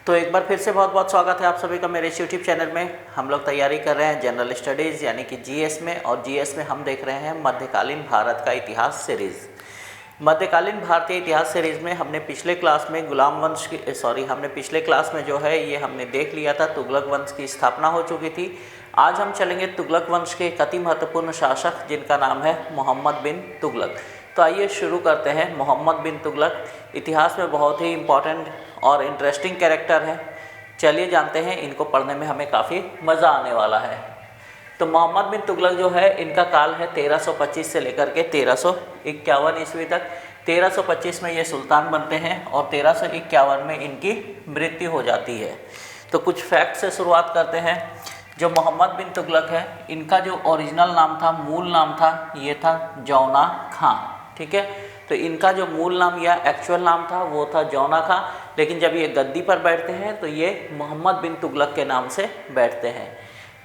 तो एक बार फिर से बहुत बहुत स्वागत है आप सभी का मेरे इस यूट्यूब चैनल में। हम लोग तैयारी कर रहे हैं जनरल स्टडीज़ यानी कि जीएस में, और जीएस में हम देख रहे हैं मध्यकालीन भारत का इतिहास सीरीज़। मध्यकालीन भारतीय इतिहास सीरीज़ में हमने पिछले क्लास में पिछले क्लास में जो है ये हमने देख लिया था, तुगलक वंश की स्थापना हो चुकी थी। आज हम चलेंगे तुगलक वंश के एक अति महत्वपूर्ण शासक जिनका नाम है मोहम्मद बिन तुगलक। तो आइए शुरू करते हैं। मोहम्मद बिन तुगलक इतिहास में बहुत ही इम्पॉर्टेंट और इंटरेस्टिंग कैरेक्टर है। चलिए जानते हैं, इनको पढ़ने में हमें काफ़ी मज़ा आने वाला है। तो मोहम्मद बिन तुगलक जो है, इनका काल है 1325 से लेकर के 1351 ईस्वी तक। 1325 में ये सुल्तान बनते हैं और 1351 में इनकी मृत्यु हो जाती है। तो कुछ फैक्ट से शुरुआत करते हैं। जो मोहम्मद बिन तुगलक है, इनका जो ओरिजिनल नाम था, मूल नाम था, ये था जौना खां। ठीक है, तो इनका जो मूल नाम या एक्चुअल नाम था वो था जौना खां, लेकिन जब ये गद्दी पर बैठते हैं तो ये मोहम्मद बिन तुगलक के नाम से बैठते हैं।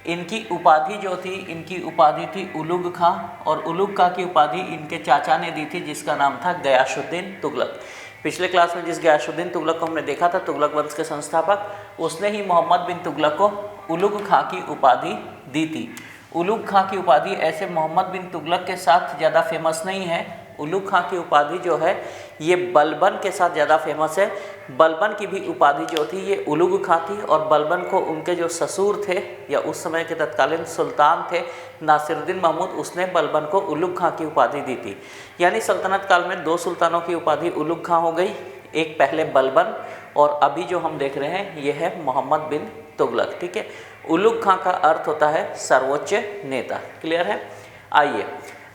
इनकी उपाधि जो थी, इनकी उपाधि थी उलुग खां, और उलुग खां की उपाधि इनके चाचा ने दी थी जिसका नाम था गयासुद्दीन तुगलक। पिछले क्लास में जिस गयासुद्दीन तुगलक को हमने देखा था, तुगलक वंश के संस्थापक, उसने ही मोहम्मद बिन तुगलक को उलुग खां की उपाधि दी थी। उलुग खां की उपाधि ऐसे मोहम्मद बिन तुगलक के साथ ज़्यादा फेमस नहीं है। उलुग खां की उपाधि जो है ये बलबन के साथ ज़्यादा फेमस है। बलबन की भी उपाधि जो थी ये उलुग खां थी, और बलबन को उनके जो ससुर थे या उस समय के तत्कालीन सुल्तान थे नासिरुद्दीन महमूद, उसने बलबन को उलुग खां की उपाधि दी थी। यानी सल्तनत काल में दो सुल्तानों की उपाधि उलुग खां हो गई, एक पहले बलबन और अभी जो हम देख रहे हैं ये है मोहम्मद बिन तुगलक। ठीक है, उलुग खां का अर्थ होता है सर्वोच्च नेता। क्लियर है। आइए,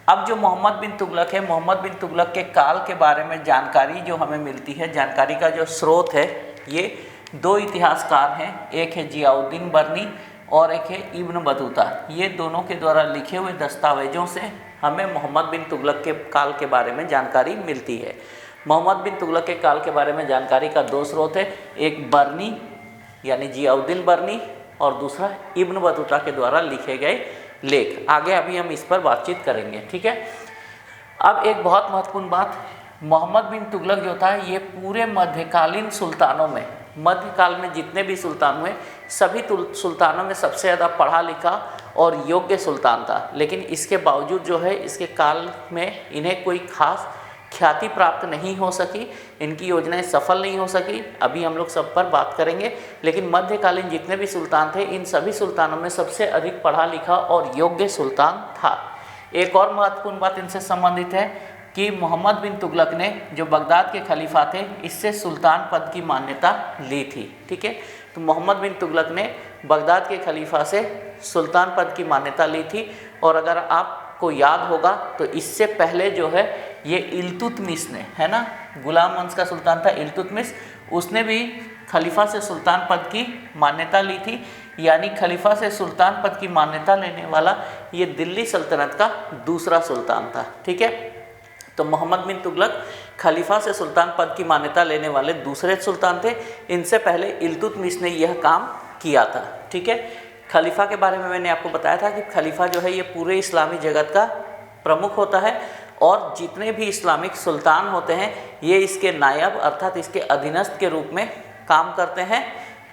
अब जो मोहम्मद बिन तुगलक है, मोहम्मद बिन तुगलक के काल के बारे में जानकारी जो हमें मिलती है, जानकारी का जो स्रोत है, ये दो इतिहासकार हैं। एक है जियाउद्दीन बर्नी और एक है इब्न बतूता। ये दोनों के द्वारा लिखे हुए दस्तावेजों से हमें मोहम्मद बिन तुगलक के काल के बारे में जानकारी मिलती है। मोहम्मद बिन तुगलक के काल के बारे में जानकारी का दो स्रोत है, एक बर्नी यानी जियाउद्दीन बर्नी और दूसरा इब्न बतूता के द्वारा लिखे गए लेख। आगे अभी हम इस पर बातचीत करेंगे। ठीक है, अब एक बहुत महत्वपूर्ण बात, मोहम्मद बिन तुगलक जो था ये पूरे मध्यकालीन सुल्तानों में, मध्यकाल में जितने भी सुल्तान हुए सभी सुल्तानों में सबसे ज़्यादा पढ़ा लिखा और योग्य सुल्तान था। लेकिन इसके बावजूद जो है इसके काल में इन्हें कोई खास ख्याति प्राप्त नहीं हो सकी, इनकी योजनाएं सफल नहीं हो सकी। अभी हम लोग सब पर बात करेंगे। लेकिन मध्यकालीन जितने भी सुल्तान थे, इन सभी सुल्तानों में सबसे अधिक पढ़ा लिखा और योग्य सुल्तान था। एक और महत्वपूर्ण बात इनसे संबंधित है कि मोहम्मद बिन तुगलक ने जो बगदाद के खलीफा थे, इससे सुल्तान पद की मान्यता ली थी। ठीक है, तो मोहम्मद बिन तुगलक ने बगदाद के खलीफा से सुल्तान पद की मान्यता ली थी। और अगर आपको याद होगा तो इससे पहले जो है ये इल्तुतमिश ने, है ना, गुलाम वंश का सुल्तान था इल्तुतमिश, उसने भी खलीफा से सुल्तान पद की मान्यता ली थी। यानी खलीफा से सुल्तान पद की मान्यता लेने वाला ये दिल्ली सल्तनत का दूसरा सुल्तान था। ठीक है, तो मोहम्मद बिन तुगलक खलीफा से सुल्तान पद की मान्यता लेने वाले दूसरे सुल्तान थे। इनसे पहले इल्तुतमिश ने यह काम किया था। ठीक है, खलीफा के बारे में मैंने आपको बताया था कि खलीफा जो है ये पूरे इस्लामी जगत का प्रमुख होता है, और जितने भी इस्लामिक सुल्तान होते हैं ये इसके नायब अर्थात इसके अधीनस्थ के रूप में काम करते हैं।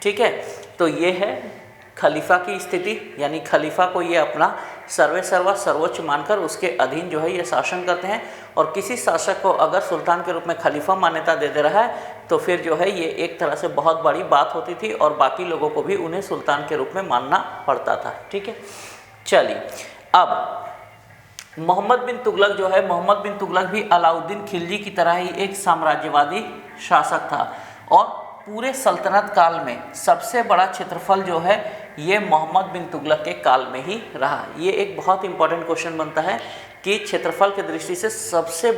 ठीक है, तो ये है खलीफा की स्थिति, यानी खलीफा को ये अपना सर्वेसर्वा सर्वोच्च मानकर उसके अधीन जो है ये शासन करते हैं। और किसी शासक को अगर सुल्तान के रूप में खलीफा मान्यता दे रहा है तो फिर जो है ये एक तरह से बहुत बड़ी बात होती थी, और बाकी लोगों को भी उन्हें सुल्तान के रूप में मानना पड़ता था। ठीक है, चलिए, अब मोहम्मद बिन तुगलक जो है, मोहम्मद बिन तुगलक भी अलाउद्दीन खिलजी की तरह ही एक साम्राज्यवादी शासक था, और पूरे सल्तनत काल में सबसे बड़ा क्षेत्रफल जो है ये मोहम्मद बिन तुगलक के काल में ही रहा। ये एक बहुत इंपॉर्टेंट क्वेश्चन बनता है कि क्षेत्रफल की दृष्टि से सबसे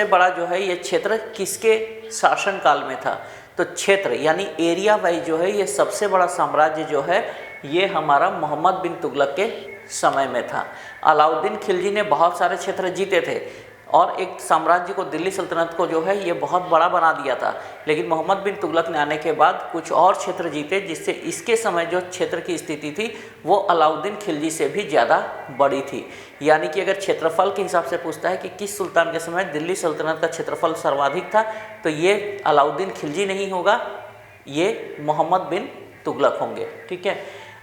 बड़ा जो है ये क्षेत्र किसके शासन काल में था। तो क्षेत्र यानी एरिया वाइज जो है ये सबसे बड़ा साम्राज्य जो है ये हमारा मोहम्मद बिन तुगलक के समय में था। अलाउद्दीन खिलजी ने बहुत सारे क्षेत्र जीते थे और एक साम्राज्य को, दिल्ली सल्तनत को जो है ये बहुत बड़ा बना दिया था। लेकिन मोहम्मद बिन तुगलक ने आने के बाद कुछ और क्षेत्र जीते, जिससे इसके समय जो क्षेत्र की स्थिति थी वो अलाउद्दीन खिलजी से भी ज़्यादा बड़ी थी। यानी कि अगर क्षेत्रफल के हिसाब से पूछता है कि किस सुल्तान के समय दिल्ली सल्तनत का क्षेत्रफल सर्वाधिक था, तो ये अलाउद्दीन खिलजी नहीं होगा, ये मोहम्मद बिन तुगलक होंगे। ठीक है,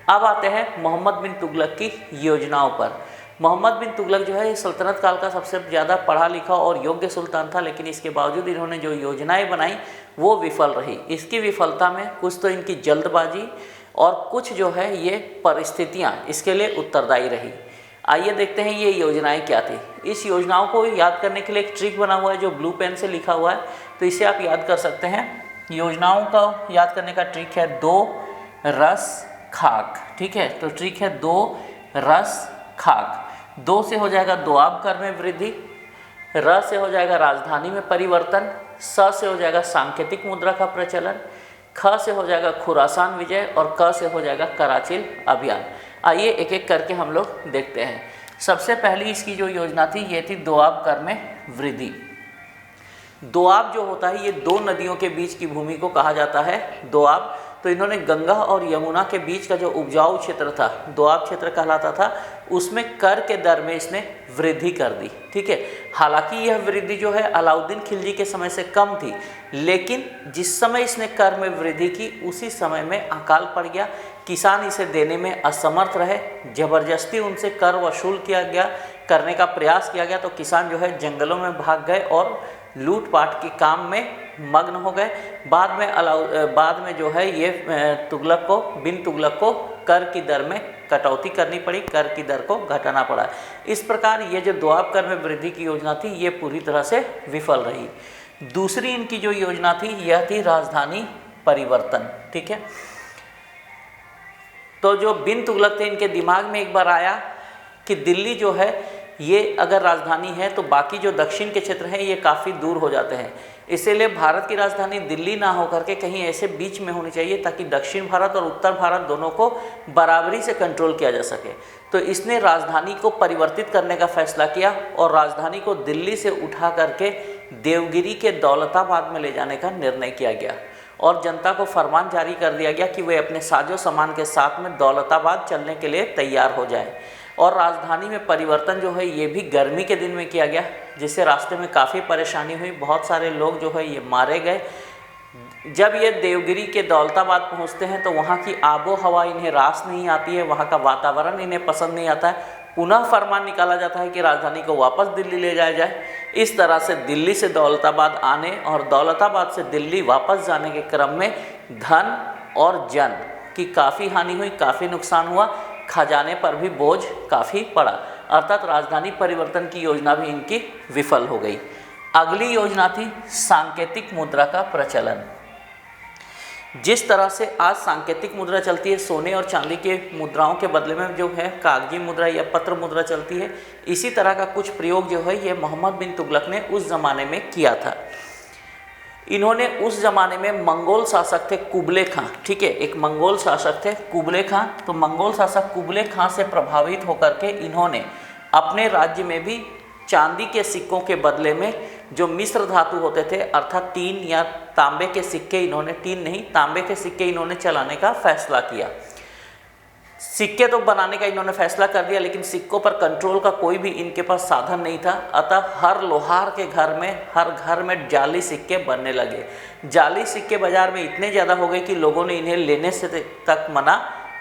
अब आते हैं मोहम्मद बिन तुगलक की योजनाओं पर। मोहम्मद बिन तुगलक जो है ये सल्तनत काल का सबसे ज़्यादा पढ़ा लिखा और योग्य सुल्तान था, लेकिन इसके बावजूद इन्होंने जो योजनाएं बनाई वो विफल रही। इसकी विफलता में कुछ तो इनकी जल्दबाजी और कुछ जो है ये परिस्थितियां इसके लिए उत्तरदायी रही। आइए देखते हैं ये योजनाएं क्या थी। इस योजनाओं को याद करने के लिए एक ट्रिक बना हुआ है जो ब्लू पेन से लिखा हुआ है, तो इसे आप याद कर सकते हैं। योजनाओं का याद करने का ट्रिक है 2 रस खाक। ठीक है, तो ट्रिक है 2 रस खाक। 2 से हो जाएगा दोआब कर में वृद्धि, र से हो जाएगा राजधानी में परिवर्तन, स से हो जाएगा सांकेतिक मुद्रा का प्रचलन, ख से हो जाएगा खुरासान विजय और क से हो जाएगा कराचिल अभियान। आइए एक एक करके हम लोग देखते हैं। सबसे पहली इसकी जो योजना थी ये थी दोआब कर में वृद्धि। दोआब जो होता है ये 2 नदियों के बीच की भूमि को कहा जाता है दोआब। तो इन्होंने गंगा और यमुना के बीच का जो उपजाऊ क्षेत्र था, दोआब क्षेत्र कहलाता था, उसमें कर के दर में इसने वृद्धि कर दी। ठीक है, हालांकि यह वृद्धि जो है अलाउद्दीन खिलजी के समय से कम थी, लेकिन जिस समय इसने कर में वृद्धि की उसी समय में अकाल पड़ गया। किसान इसे देने में असमर्थ रहे, जबरदस्ती उनसे कर वसूल किया गया, करने का प्रयास किया गया, तो किसान जो है जंगलों में भाग गए और लूटपाट के काम में मग्न हो गए। बाद में जो है ये बिन तुगलक को कर की दर में कटौती करनी पड़ी, कर की दर को घटाना पड़ा। इस प्रकार ये जो दोआब कर में वृद्धि की योजना थी ये पूरी तरह से विफल रही। दूसरी इनकी जो योजना थी यह थी राजधानी परिवर्तन। ठीक है, तो जो बिन तुगलक थे इनके दिमाग में एक बार आया कि दिल्ली जो है ये अगर राजधानी है तो बाकी जो दक्षिण के क्षेत्र हैं ये काफ़ी दूर हो जाते हैं, इसीलिए भारत की राजधानी दिल्ली ना होकर के कहीं ऐसे बीच में होनी चाहिए ताकि दक्षिण भारत और उत्तर भारत दोनों को बराबरी से कंट्रोल किया जा सके। तो इसने राजधानी को परिवर्तित करने का फैसला किया और राजधानी को दिल्ली से उठा करके देवगिरी के दौलताबाद में ले जाने का निर्णय किया गया और जनता को फरमान जारी कर दिया गया कि वे अपने साजो सामान के साथ में दौलताबाद चलने के लिए तैयार हो जाएं। और राजधानी में परिवर्तन जो है ये भी गर्मी के दिन में किया गया, जिससे रास्ते में काफ़ी परेशानी हुई, बहुत सारे लोग जो है ये मारे गए। जब ये देवगिरी के दौलताबाद पहुंचते हैं तो वहाँ की आबो हवा इन्हें रास नहीं आती है, वहाँ का वातावरण इन्हें पसंद नहीं आता है। पुनः फरमान निकाला जाता है कि राजधानी को वापस दिल्ली ले जाया जाए। इस तरह से दिल्ली से दौलताबाद आने और दौलताबाद से दिल्ली वापस जाने के क्रम में धन और जन की काफ़ी हानि हुई, काफ़ी नुकसान हुआ, खजाने पर भी बोझ काफ़ी पड़ा, अर्थात राजधानी परिवर्तन की योजना भी इनकी विफल हो गई। अगली योजना थी सांकेतिक मुद्रा का प्रचलन। जिस तरह से आज सांकेतिक मुद्रा चलती है, सोने और चांदी के मुद्राओं के बदले में जो है कागजी मुद्रा या पत्र मुद्रा चलती है, इसी तरह का कुछ प्रयोग जो है ये मोहम्मद बिन तुगलक ने उस ज़माने में किया था। इन्होंने उस ज़माने में मंगोल शासक थे कुबले खां, ठीक है, एक मंगोल शासक थे कुबले खां। तो मंगोल शासक कुबले खां से प्रभावित होकर के इन्होंने अपने राज्य में भी चांदी के सिक्कों के बदले में जो मिश्र धातु होते थे अर्थात टीन या तांबे के सिक्के, इन्होंने टीन नहीं तांबे के सिक्के इन्होंने चलाने का फैसला किया। सिक्के तो बनाने का इन्होंने फैसला कर दिया, लेकिन सिक्कों पर कंट्रोल का कोई भी इनके पास साधन नहीं था। अतः हर लोहार के घर में, हर घर में जाली सिक्के बनने लगे। जाली सिक्के बाजार में इतने ज़्यादा हो गए कि लोगों ने इन्हें लेने से तक मना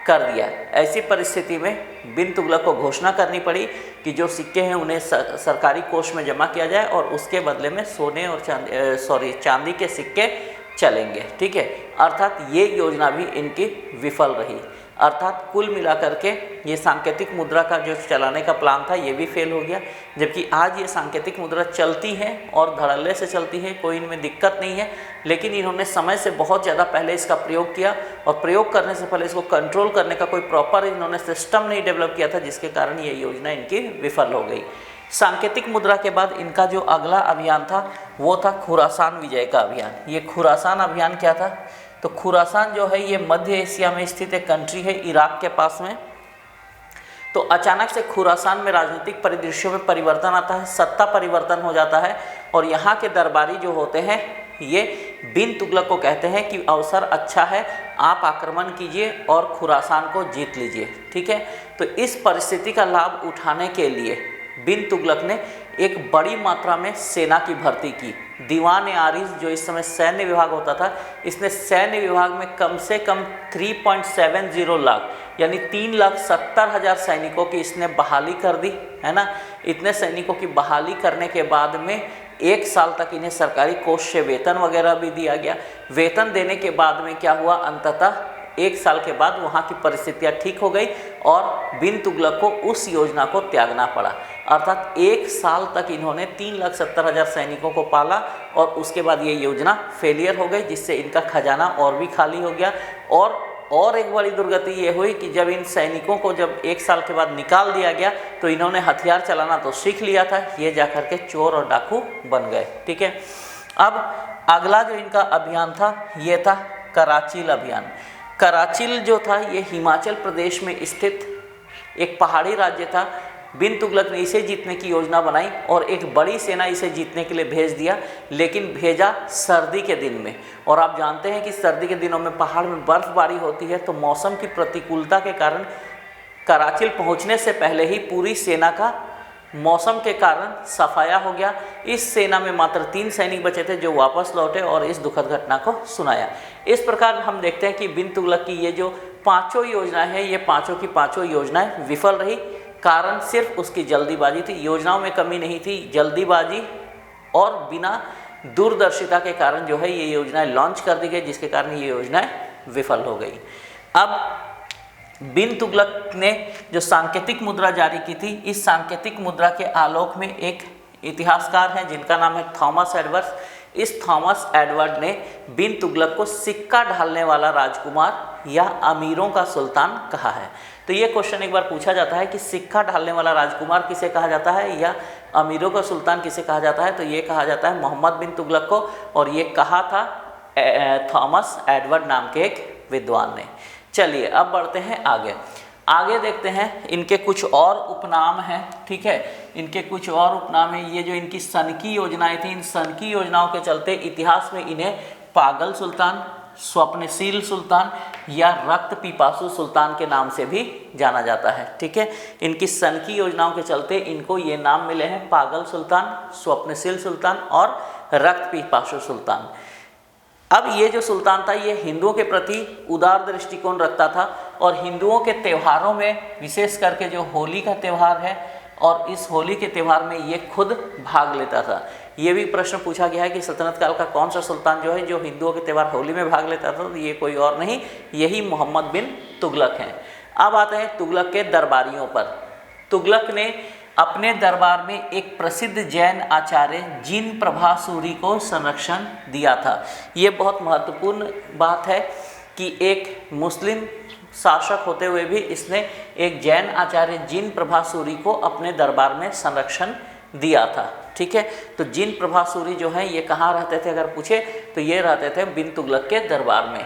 कर दिया। ऐसी परिस्थिति में बिन तुगलक को घोषणा करनी पड़ी कि जो सिक्के हैं उन्हें सरकारी कोष में जमा किया जाए और उसके बदले में सोने और चांदी के सिक्के चलेंगे। ठीक है, अर्थात ये योजना भी इनकी विफल रही। अर्थात कुल मिलाकर के ये सांकेतिक मुद्रा का जो चलाने का प्लान था ये भी फेल हो गया। जबकि आज ये सांकेतिक मुद्रा चलती है और धड़ल्ले से चलती है, कोई इनमें दिक्कत नहीं है, लेकिन इन्होंने समय से बहुत ज़्यादा पहले इसका प्रयोग किया और प्रयोग करने से पहले इसको कंट्रोल करने का कोई प्रॉपर इन्होंने सिस्टम नहीं डेवलप किया था, जिसके कारण ये योजना इनकी विफल हो गई। सांकेतिक मुद्रा के बाद इनका जो अगला अभियान था वो था खुरासान विजय का अभियान। ये खुरासान अभियान क्या था? तो खुरासान जो है ये मध्य एशिया में स्थित एक कंट्री है, इराक के पास में। तो अचानक से खुरासान में राजनीतिक परिदृश्यों में परिवर्तन आता है, सत्ता परिवर्तन हो जाता है और यहाँ के दरबारी जो होते हैं ये बिन तुगलक को कहते हैं कि अवसर अच्छा है, आप आक्रमण कीजिए और खुरासान को जीत लीजिए। ठीक है, तो इस परिस्थिति का लाभ उठाने के लिए बिन तुगलक ने एक बड़ी मात्रा में सेना की भर्ती की। दीवान आरिज जो इस समय सैन्य विभाग होता था, इसने सैन्य विभाग में कम से कम 3.70 लाख यानी 3,70,000 सैनिकों की इसने बहाली कर दी, है ना। इतने सैनिकों की बहाली करने के बाद में 1 साल तक इन्हें सरकारी कोष से वेतन वगैरह भी दिया गया। वेतन देने के बाद में क्या हुआ, अंततः 1 साल के बाद वहाँ की परिस्थितियाँ ठीक हो गई और बिन तुगलक को उस योजना को त्यागना पड़ा। अर्थात 1 साल तक इन्होंने 3,70,000 सैनिकों को पाला और उसके बाद ये योजना फेलियर हो गई, जिससे इनका खजाना और भी खाली हो गया। और एक बड़ी दुर्गति ये हुई कि जब इन सैनिकों को जब 1 साल के बाद निकाल दिया गया तो इन्होंने हथियार चलाना तो सीख लिया था, ये जाकर के चोर और डाकू बन गए। ठीक है, अब अगला जो इनका अभियान था ये था कराचील अभियान। कराचील जो था ये हिमाचल प्रदेश में स्थित एक पहाड़ी राज्य था। बिन तुगलक ने इसे जीतने की योजना बनाई और एक बड़ी सेना इसे जीतने के लिए भेज दिया, लेकिन भेजा सर्दी के दिन में। और आप जानते हैं कि सर्दी के दिनों में पहाड़ में बर्फबारी होती है, तो मौसम की प्रतिकूलता के कारण कराचील पहुंचने से पहले ही पूरी सेना का मौसम के कारण सफाया हो गया। इस सेना में मात्र 3 सैनिक बचे थे जो वापस लौटे और इस दुखद घटना को सुनाया। इस प्रकार हम देखते हैं कि बिन तुगलक की ये जो 5 योजनाएं हैं, ये 5 की 5 योजनाएं विफल रही। कारण सिर्फ उसकी जल्दीबाजी थी। योजनाओं में कमी नहीं थी, जल्दीबाजी और बिना दूरदर्शिता के कारण जो है ये योजनाएं लॉन्च कर दी गई, जिसके कारण ये योजनाएं विफल हो गई। अब बिन तुगलक ने जो सांकेतिक मुद्रा जारी की थी, इस सांकेतिक मुद्रा के आलोक में एक इतिहासकार हैं जिनका नाम है थॉमस एडवर्ड्स। इस थॉमस एडवर्ड ने बिन तुगलक को सिक्का ढालने वाला राजकुमार या अमीरों का सुल्तान कहा है। तो ये क्वेश्चन एक बार पूछा जाता है कि सिक्का ढालने वाला राजकुमार किसे कहा जाता है या अमीरों का सुल्तान किसे कहा जाता है, तो ये कहा जाता है मोहम्मद बिन तुगलक को, और ये कहा था थॉमस एडवर्ड नाम के एक विद्वान ने। चलिए अब बढ़ते हैं आगे देखते हैं इनके कुछ और उपनाम हैं। ठीक है, इनके कुछ और उपनाम हैं। ये जो इनकी सनकी योजनाएं थी, इन सनकी योजनाओं के चलते इतिहास में इन्हें पागल सुल्तान, स्वप्नशील सुल्तान या रक्त पिपासु सुल्तान के नाम से भी जाना जाता है। ठीक है, इनकी सनकी योजनाओं के चलते इनको ये नाम मिले हैं पागल सुल्तान, स्वप्नशील सुल्तान और रक्त पिपासु सुल्तान। अब ये जो सुल्तान था ये हिंदुओं के प्रति उदार दृष्टिकोण रखता था और हिंदुओं के त्योहारों में विशेष करके जो होली का त्यौहार है और इस होली के त्यौहार में ये खुद भाग लेता था। ये भी प्रश्न पूछा गया है कि सल्तनत काल का कौन सा सुल्तान जो है जो हिंदुओं के त्यौहार होली में भाग लेता था, तो ये कोई और नहीं, यही मोहम्मद बिन तुगलक हैं। अब आते हैं तुगलक के दरबारियों पर। तुगलक ने अपने दरबार में एक प्रसिद्ध जैन आचार्य जिन प्रभासूरी को संरक्षण दिया था। ये बहुत महत्वपूर्ण बात है कि एक मुस्लिम शासक होते हुए भी इसने एक जैन आचार्य जिन प्रभासूरी को अपने दरबार में संरक्षण दिया था। ठीक है, तो जिन प्रभासूरी जो हैं ये कहाँ रहते थे अगर पूछे तो ये रहते थे बिन तुगलक के दरबार में।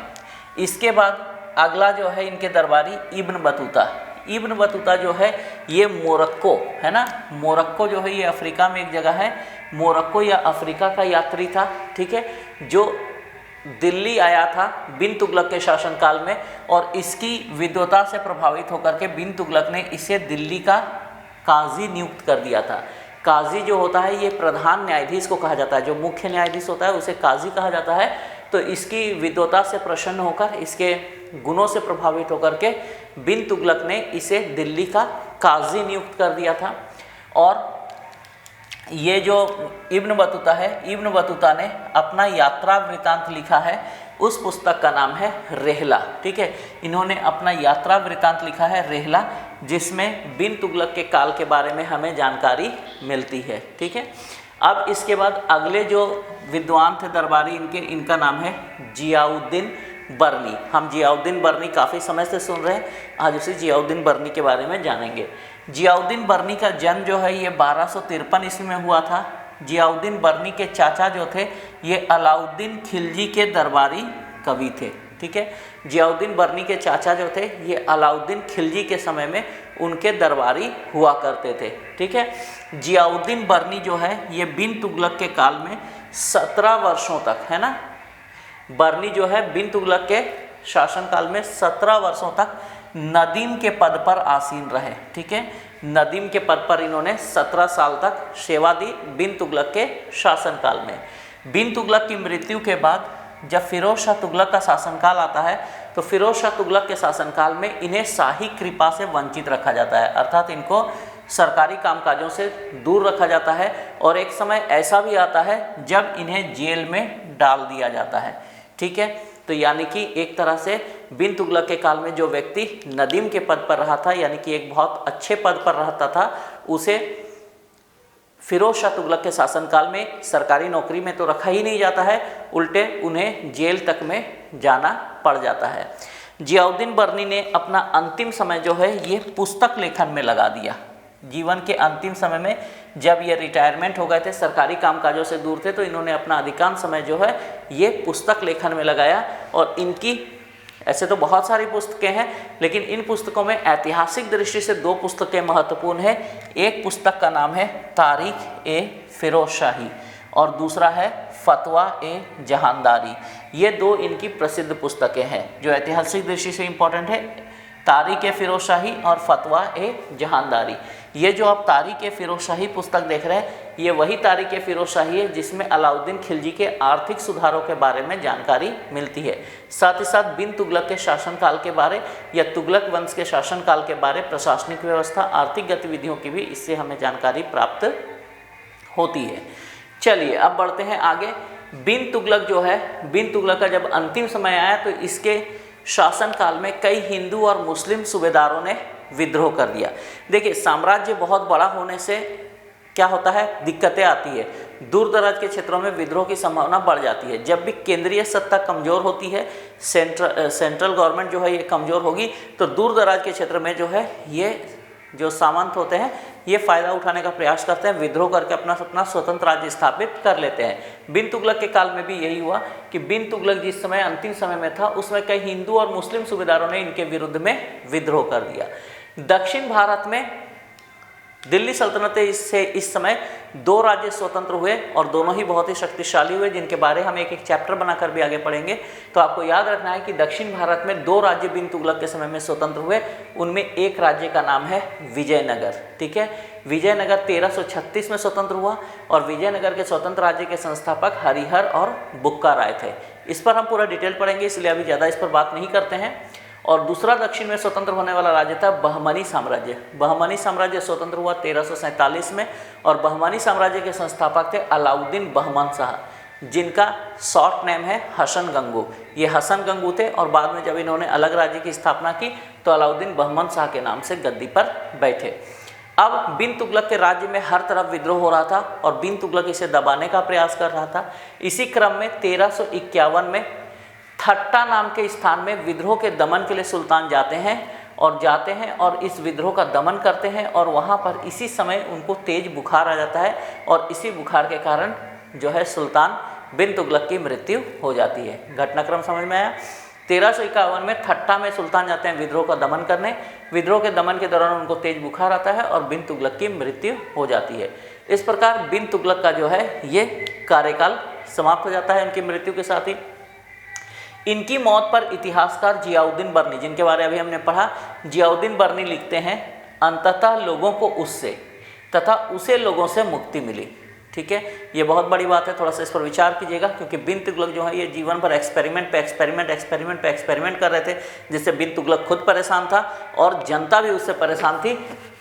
इसके बाद अगला जो है इनके दरबारी इब्न बतूता। इब्न बतूता जो है ये मोरक्को, है ना, मोरक्को जो है ये अफ्रीका में एक जगह है। मोरक्को या अफ्रीका का यात्री था। ठीक है, जो दिल्ली आया था बिन तुगलक के शासनकाल में और इसकी विद्वता से प्रभावित होकर के बिन तुगलक ने इसे दिल्ली का काजी नियुक्त कर दिया था। काजी जो होता है ये प्रधान न्यायाधीश को कहा जाता है, जो मुख्य न्यायाधीश होता है उसे काजी कहा जाता है। तो इसकी विद्वता से प्रसन्न होकर, इसके गुणों से प्रभावित होकर के बिन तुगलक ने इसे दिल्ली का काजी नियुक्त कर दिया था। और ये जो इब्न बतूता है, इब्न बतूता ने अपना यात्रा वृतांत लिखा है, उस पुस्तक का नाम है रेहला। ठीक है, इन्होंने अपना यात्रा वृतांत लिखा है रेहला, जिसमें बिन तुगलक के काल के बारे में हमें जानकारी मिलती है। ठीक है, अब इसके बाद अगले जो विद्वान थे दरबारी इनका नाम है जियाउद्दीन बर्नी। हम जियाउद्दीन बर्नी काफ़ी समय से सुन रहे हैं, आज उसी जियाउद्दीन बर्नी के बारे में जानेंगे। जियाउद्दीन बर्नी का जन्म जो है ये 1253 ईस्वी में हुआ था। जियाउद्दीन बर्नी के चाचा जो थे ये अलाउद्दीन खिलजी के दरबारी कवि थे। ठीक है, जियाउद्दीन बर्नी के चाचा जो थे ये अलाउद्दीन खिलजी के समय में उनके दरबारी हुआ करते थे। ठीक है, जियाउद्दीन बर्नी जो है ये बिन तुगलक के काल में 17 वर्षों तक, है ना, बर्नी जो है बिन तुगलक के शासनकाल में 17 वर्षों तक नदीम के पद पर आसीन रहे। ठीक है, नदीम के पद पर इन्होंने 17 साल तक सेवा दी बिन तुगलक के शासनकाल में। बिन तुगलक की मृत्यु के बाद जब फिरोज शाह तुगलक का शासनकाल आता है तो फिरोज शाह तुगलक के शासनकाल में इन्हें शाही कृपा से वंचित रखा जाता है, अर्थात इनको सरकारी कामकाजों से दूर रखा जाता है। और एक समय ऐसा भी आता है जब इन्हें जेल में डाल दिया जाता है। ठीक है, तो यानी कि एक तरह से बिन तुगलक के काल में जो व्यक्ति नदीम के पद पर रहा था, यानी कि एक बहुत अच्छे पद पर रहता था, उसे फिरोज शाह तुगलक के शासनकाल में सरकारी नौकरी में तो रखा ही नहीं जाता है, उल्टे उन्हें जेल तक में जाना पड़ जाता है। जियाउद्दीन बर्नी ने अपना अंतिम समय जो है ये पुस्तक लेखन में लगा दिया। जीवन के अंतिम समय में जब ये रिटायरमेंट हो गए थे, सरकारी कामकाजों से दूर थे, तो इन्होंने अपना अधिकांश समय जो है ये पुस्तक लेखन में लगाया। और इनकी ऐसे तो बहुत सारी पुस्तकें हैं, लेकिन इन पुस्तकों में ऐतिहासिक दृष्टि से 2 पुस्तकें महत्वपूर्ण है। एक पुस्तक का नाम है तारीख ए फिरोज शाही और दूसरा है फतवा ए जहानदारी। ये 2 इनकी प्रसिद्ध पुस्तकें हैं जो ऐतिहासिक दृष्टि से इम्पोर्टेंट है, तारीख ए फिरोज शाही और फतवा ए जहानदारी। ये जो आप तारीख ए फिरोज शाही पुस्तक देख रहे हैं, ये वही तारीख ए फिरोज शाही है जिसमें अलाउद्दीन खिलजी के आर्थिक सुधारों के बारे में जानकारी मिलती है। साथ ही साथ बिन तुगलक के शासनकाल के बारे या तुगलक वंश के शासनकाल के बारे, प्रशासनिक व्यवस्था, आर्थिक गतिविधियों की भी इससे हमें जानकारी प्राप्त होती है। चलिए अब बढ़ते हैं आगे। बिन तुगलक जो है, बिन तुगलक का जब अंतिम समय आया तो इसके शासनकाल में कई हिंदू और मुस्लिम सूबेदारों ने विद्रोह कर दिया। देखिए, साम्राज्य बहुत बड़ा होने से क्या होता है, दिक्कतें आती है। दूर दराज के क्षेत्रों में विद्रोह की संभावना बढ़ जाती है। जब भी केंद्रीय सत्ता कमज़ोर होती है, सेंट्रल गवर्नमेंट जो है ये कमज़ोर होगी, तो दूर दराज के क्षेत्र में जो है ये जो सामंत होते हैं ये फ़ायदा उठाने का प्रयास करते हैं, विद्रोह करके अपना स्वतंत्र राज्य स्थापित कर लेते हैं। बिन तुगलक के काल में भी यही हुआ कि बिन तुगलक जिस समय अंतिम समय में था, उसमें कई हिंदू और मुस्लिम सूबेदारों ने इनके विरुद्ध में विद्रोह कर दिया। दक्षिण भारत में दिल्ली सल्तनत से इस समय 2 राज्य स्वतंत्र हुए और दोनों ही बहुत ही शक्तिशाली हुए, जिनके बारे हम एक चैप्टर बनाकर भी आगे पढ़ेंगे। तो आपको याद रखना है कि दक्षिण भारत में 2 राज्य बिन तुगलक के समय में स्वतंत्र हुए। उनमें एक राज्य का नाम है विजयनगर। ठीक है, विजयनगर 1336 में स्वतंत्र हुआ और विजयनगर के स्वतंत्र राज्य के संस्थापक हरिहर और बुक्का राय थे। इस पर हम पूरा डिटेल पढ़ेंगे, इसलिए अभी ज़्यादा इस पर बात नहीं करते हैं। और दूसरा दक्षिण में स्वतंत्र होने वाला राज्य था बहमनी साम्राज्य। बहमनी साम्राज्य स्वतंत्र हुआ 1347 में और बहमनी साम्राज्य के संस्थापक थे अलाउद्दीन बहमन शाह, जिनका शॉर्ट नेम है हसन गंगू। ये हसन गंगू थे और बाद में जब इन्होंने अलग राज्य की स्थापना की तो अलाउद्दीन बहमन शाह के नाम से गद्दी पर बैठे। अब बिन तुगलक के राज्य में हर तरफ विद्रोह हो रहा था और बिन तुगलक इसे दबाने का प्रयास कर रहा था। इसी क्रम में 1351 में थट्टा नाम के स्थान में विद्रोह के दमन के लिए सुल्तान जाते हैं और इस विद्रोह का दमन करते हैं और वहाँ पर इसी समय उनको तेज बुखार आ जाता है और इसी बुखार के कारण जो है सुल्तान बिन तुगलक की मृत्यु हो जाती है। घटनाक्रम समझ में आया। 1351 में थट्टा में सुल्तान जाते हैं विद्रोह का दमन करने। विद्रोह के दमन के दौरान उनको तेज बुखार आता है और बिन तुगलक की मृत्यु हो जाती है। इस प्रकार बिन तुगलक का जो है ये कार्यकाल समाप्त हो जाता है उनकी मृत्यु के साथ ही। इनकी मौत पर इतिहासकार जियाउद्दीन बर्नी, जिनके बारे में अभी हमने पढ़ा, जियाउद्दीन बर्नी लिखते हैं, अंततः लोगों को उससे तथा उसे लोगों से मुक्ति मिली। ठीक है, ये बहुत बड़ी बात है, थोड़ा सा इस पर विचार कीजिएगा, क्योंकि बिन तुगलक जो है ये जीवन भर एक्सपेरिमेंट कर रहे थे, जिससे बिन तुगलक खुद परेशान था और जनता भी उससे परेशान थी।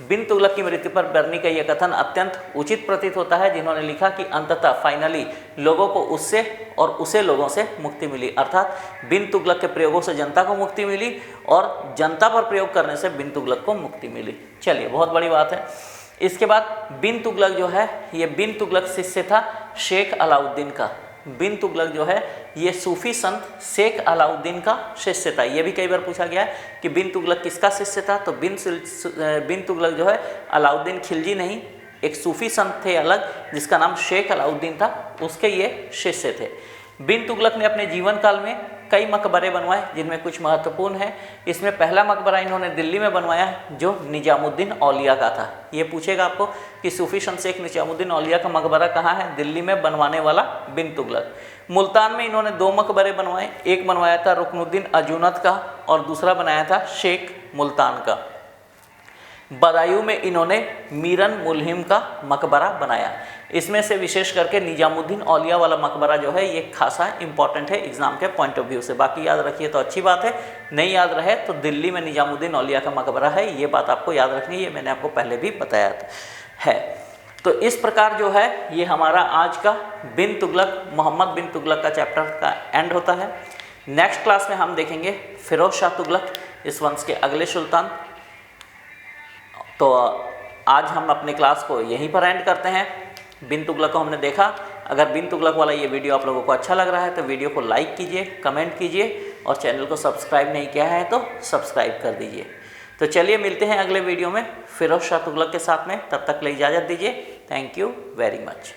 बिन तुगलक की मृत्यु पर बर्नी का यह कथन अत्यंत उचित प्रतीत होता है, जिन्होंने लिखा कि अंततः फाइनली लोगों को उससे और उसे लोगों से मुक्ति मिली, अर्थात बिन तुगलक के प्रयोगों से जनता को मुक्ति मिली और जनता पर प्रयोग करने से बिन तुगलक को मुक्ति मिली। चलिए, बहुत बड़ी बात है। इसके बाद बिन तुगलक जो है ये बिन तुगलक शिष्य था शेख अलाउद्दीन का। बिन तुगलक जो है ये सूफी संत शेख अलाउद्दीन का शिष्य था। ये भी कई बार पूछा गया है कि बिन तुगलक किसका शिष्य था, तो बिन तुगलक जो है अलाउद्दीन खिलजी नहीं, एक सूफी संत थे अलग जिसका नाम शेख अलाउद्दीन था, उसके ये शिष्य थे। बिन तुगलक ने अपने जीवन काल में कई मकबरे बनवाए, जिनमें कुछ महत्वपूर्ण है। इसमें पहला मकबरा इन्होंने दिल्ली में बनवाया जो निजामुद्दीन औलिया का था। ये पूछेगा आपको कि सूफी संत शेख निजामुद्दीन औलिया का मकबरा कहाँ है, दिल्ली में बनवाने वाला बिन तुगलक। मुल्तान में इन्होंने 2 मकबरे बनवाए, एक बनवाया था रुकनुद्दीन अजूनत का और दूसरा बनाया था शेख मुल्तान का। बदायूं में इन्होंने मीरन मुल्हिम का मकबरा बनाया। इसमें से विशेष करके निजामुद्दीन औलिया वाला मकबरा जो है ये खासा इंपॉर्टेंट है एग्जाम के पॉइंट ऑफ व्यू से। बाकी याद रखिए तो अच्छी बात है, नहीं याद रहे तो दिल्ली में निजामुद्दीन औलिया का मकबरा है, ये बात आपको याद रखनी है, ये मैंने आपको पहले भी बताया है। तो इस प्रकार जो है ये हमारा आज का बिन तुगलक, मोहम्मद बिन तुगलक का चैप्टर का एंड होता है। नेक्स्ट क्लास में हम देखेंगे फिरोज शाह तुगलक, इस वंश के अगले सुल्तान। तो आज हम अपने क्लास को यहीं पर एंड करते हैं। बिन तुगलक को हमने देखा। अगर बिन तुगलक वाला ये वीडियो आप लोगों को अच्छा लग रहा है तो वीडियो को लाइक कीजिए, कमेंट कीजिए और चैनल को सब्सक्राइब नहीं किया है तो सब्सक्राइब कर दीजिए। तो चलिए मिलते हैं अगले वीडियो में फिरोज शाह तुगलक के साथ में, तब तक के लिए इजाज़त दीजिए। Thank you very much.